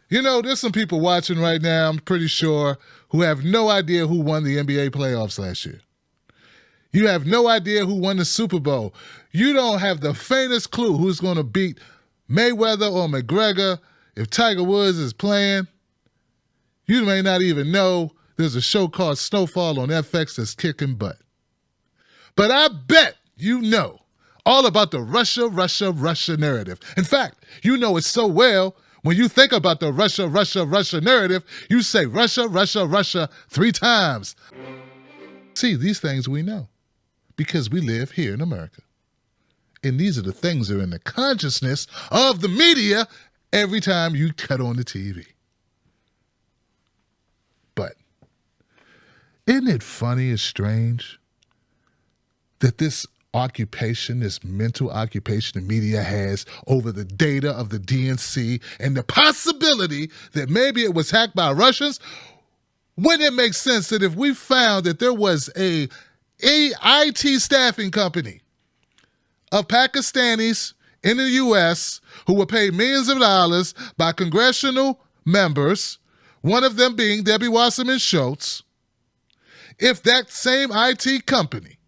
You know, there's some people watching right now, I'm pretty sure, who have no idea who won the NBA playoffs last year. You have no idea who won the Super Bowl. You don't have the faintest clue who's going to beat Mayweather or McGregor if Tiger Woods is playing. You may not even know there's a show called Snowfall on FX that's kicking butt. But I bet you know all about the Russia, Russia, Russia narrative. In fact, you know it so well, when you think about the Russia, Russia, Russia narrative, you say Russia, Russia, Russia 3 times. See, these things we know because we live here in America. And these are the things that are in the consciousness of the media every time you cut on the TV. But isn't it funny and strange that this occupation, this mental occupation the media has over the data of the DNC and the possibility that maybe it was hacked by Russians? Wouldn't it make sense that if we found that there was a IT staffing company of Pakistanis in the U.S. who were paid millions of dollars by congressional members, one of them being Debbie Wasserman Schultz, if that same IT company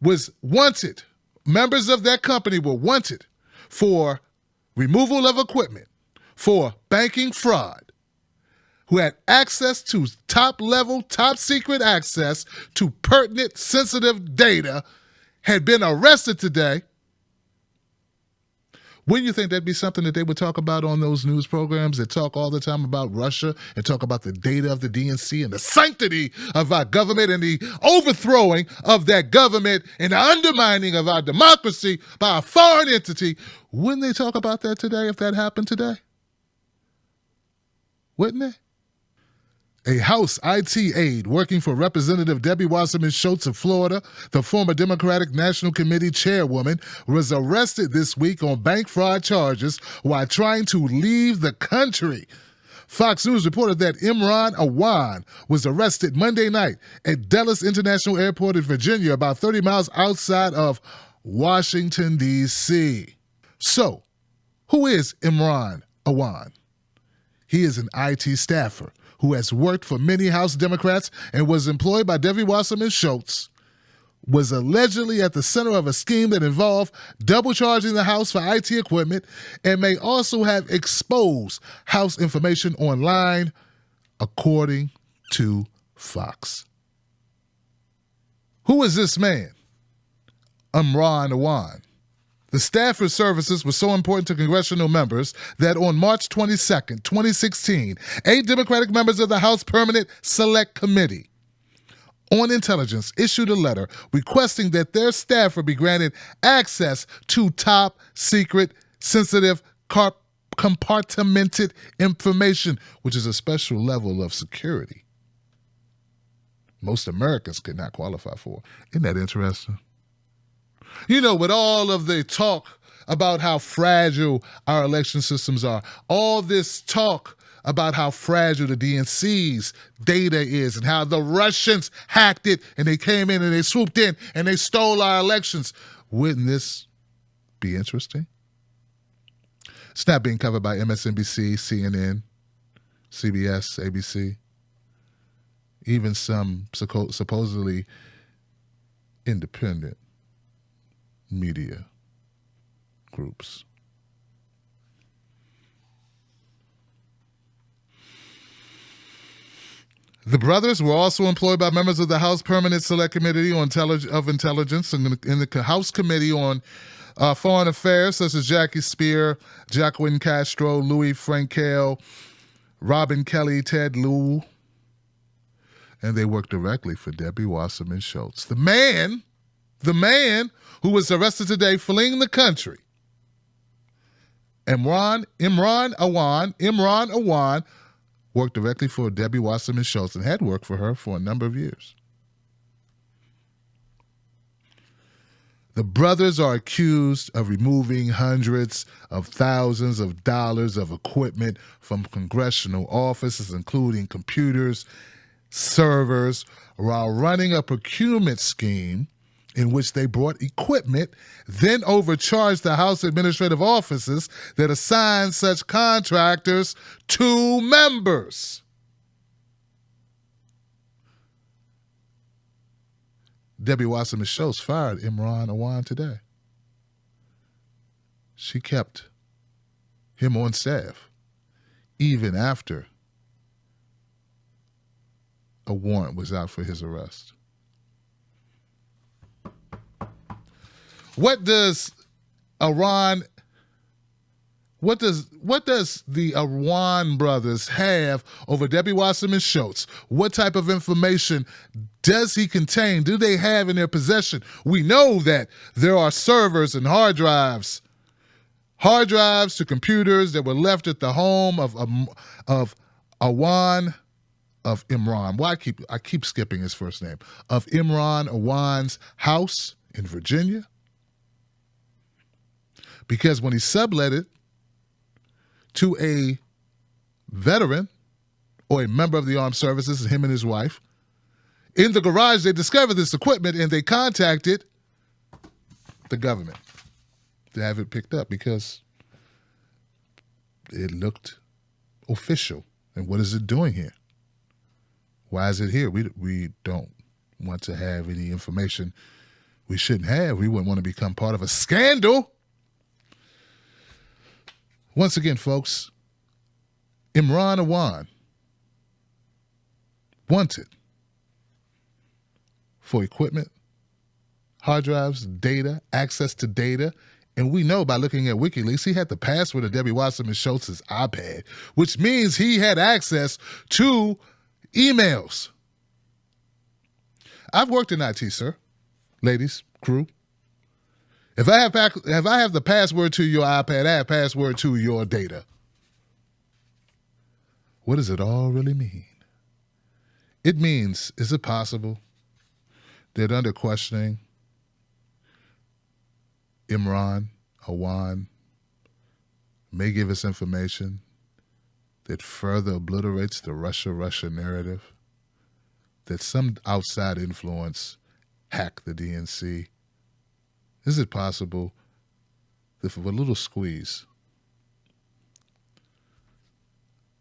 was wanted, members of that company were wanted for removal of equipment, for banking fraud, who had access to top-level, top-secret access to pertinent, sensitive data, had been arrested today, wouldn't you think that'd be something that they would talk about on those news programs that talk all the time about Russia and talk about the data of the DNC and the sanctity of our government and the overthrowing of that government and the undermining of our democracy by a foreign entity? Wouldn't they talk about that today if that happened today? Wouldn't they? A House IT aide working for Representative Debbie Wasserman Schultz of Florida, the former Democratic National Committee chairwoman, was arrested this week on bank fraud charges while trying to leave the country. Fox News reported that Imran Awan was arrested Monday night at Dulles International Airport in Virginia, about 30 miles outside of Washington, D.C. So, who is Imran Awan? He is an IT staffer who has worked for many House Democrats and was employed by Debbie Wasserman Schultz, was allegedly at the center of a scheme that involved double charging the House for IT equipment and may also have exposed House information online, according to Fox. Who is this man? Imran Awan. The staffer services were so important to congressional members that on March 22, 2016, 8 Democratic members of the House Permanent Select Committee on Intelligence issued a letter requesting that their staffer be granted access to top secret, sensitive, compartmented information, which is a special level of security most Americans could not qualify for. Isn't that interesting? You know, with all of the talk about how fragile our election systems are, all this talk about how fragile the DNC's data is and how the Russians hacked it and they came in and they swooped in and they stole our elections, wouldn't this be interesting? It's not being covered by MSNBC, CNN, CBS, ABC, even some supposedly independent media groups. The brothers were also employed by members of the House Permanent Select Committee on Intelligence and in the House Committee on Foreign Affairs, such as Jackie Spear, Jacqueline Castro, Louis Frankel, Robin Kelly, Ted Lieu, and they worked directly for Debbie Wasserman Schultz. The man who was arrested today fleeing the country, Imran Awan, worked directly for Debbie Wasserman Schultz and had worked for her for a number of years. The brothers are accused of removing hundreds of thousands of dollars of equipment from congressional offices, including computers, servers, while running a procurement scheme in which they brought equipment, then overcharged the House administrative offices that assigned such contractors to members. Debbie Wasserman Schultz fired Imran Awan today. She kept him on staff even after a warrant was out for his arrest. What does the Awan brothers have over Debbie Wasserman Schultz? What type of information does he contain? Do they have in their possession? We know that there are servers and hard drives to computers that were left at the home of Awan, of Imran. Why I keep skipping his first name. Of Imran Awan's house in Virginia. Because when he sublet it to a veteran or a member of the armed services, him and his wife, in the garage they discovered this equipment and they contacted the government to have it picked up because it looked official. And what is it doing here? Why is it here? We don't want to have any information we shouldn't have. We wouldn't want to become part of a scandal. Once again, folks, Imran Awan wanted for equipment, hard drives, data, access to data. And we know by looking at WikiLeaks, he had the password of Debbie Wasserman Schultz's iPad, which means he had access to emails. I've worked in IT, sir, ladies, crew. If I have the password to your iPad, I have password to your data. What does it all really mean? It means, is it possible that under questioning, Imran Awan may give us information that further obliterates the Russia narrative, that some outside influence hacked the DNC? Is it possible that with a little squeeze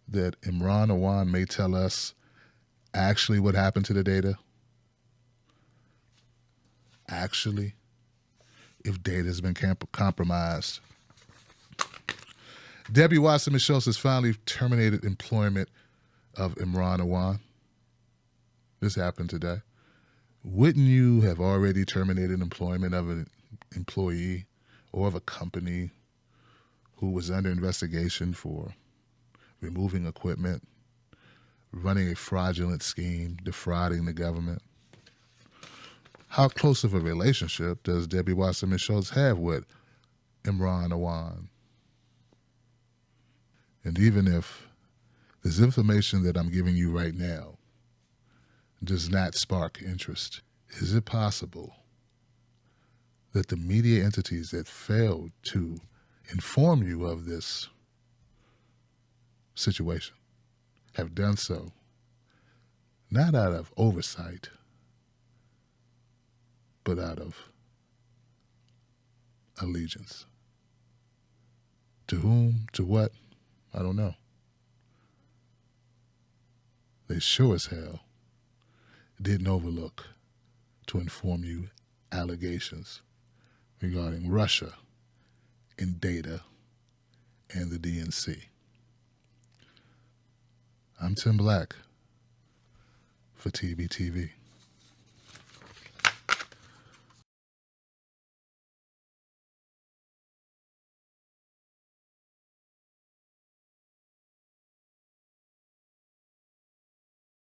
that Imran Awan may tell us actually what happened to the data? Actually, if data has been compromised. Debbie Wasserman Schultz has finally terminated employment of Imran Awan. This happened today. Wouldn't you have already terminated employment of an employee or of a company who was under investigation for removing equipment, running a fraudulent scheme, defrauding the government? How close of a relationship does Debbie Wasserman Schultz have with Imran Awan? And even if this information that I'm giving you right now does not spark interest, is it possible that the media entities that failed to inform you of this situation have done so not out of oversight, but out of allegiance? To whom, to what, I don't know. They sure as hell didn't overlook to inform you allegations regarding Russia and data and the DNC. I'm Tim Black for TBTV.